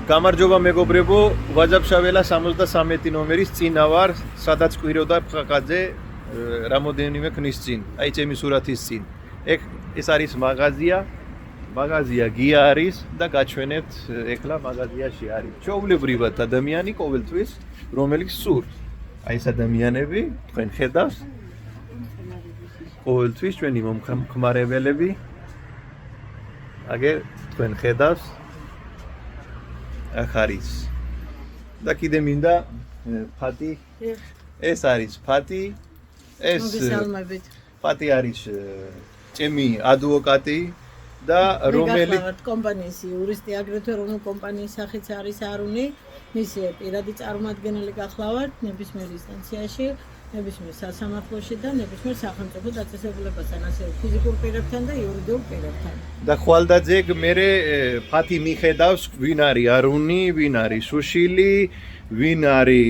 გამარჯობა მეგობრებო, ვაძაფშაველა 73 ნომერის წინა ვარ, სადაც კვიროდა ფხაკაძე რამოდენიმე ქმნის წინ. აი ჩემი სურათის წინ. ეს არის მაღაზია გია არის და გაჩვენებთ ეხლა მაღაზიაში არის. ჩვეულებრივად ადამიანი ყოველთვის, რომელიც სურს. აი ეს ადამიანები, თქვენ ხედავს? ყოველთვის ჩვენი მომხმარებელები. აგერ თქვენ ხედავს? აქ არის. და კიდე მინდა ფატი. ეს არის ფატი. ეს ფატი არის ჩემი ადვოკატი და რომელიც კომპანიის იურისტი, აგრეთვე რომელ კომპანიის სახით არის არუნი, მისი პირადი წარმომადგენელი გახლავართ ნებისმიერ ინსტანციაში, ნებისმიერ სასამართლოში და ნებისმიერ სახელმწიფო დაწესებულებასთან, ასევე ფიზიკურ პირებთან და იურიდიულ პირებთან. და ხვალდაძე მერე ფათი მიხედავს, ვინ არის არუნი, ვინ არის სუშილი, ვინ არის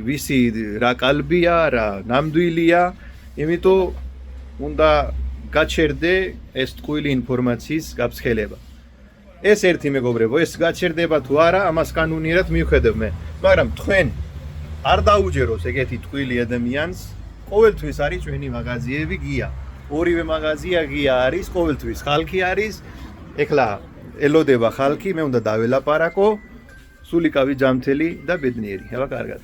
ვისი რა კალბია, რა ნამდვილია, იმიტომ უნდა გაჩერდე ეს ტყუილი ინფორმაციის გაფრთხილება. ეს ერთი მეგობრებო, ეს გაჩერდება თუ არა, ამას კანონიერად მივხედავ მე. მაგრამ თქვენ არ დაუჯეროს ეგეთი ტყუილი ადამიანს, ყოველთვის არის ჩვენი მაღაზიები გია. ორივე მაღაზია გია არის, ყოველთვის ხალხი არის. ეხლა ელოდება ხალხი, მე უნდა დაველაპარაკო, სულიკავი ჯამთელი და ბედნიერი. აბა კარგად.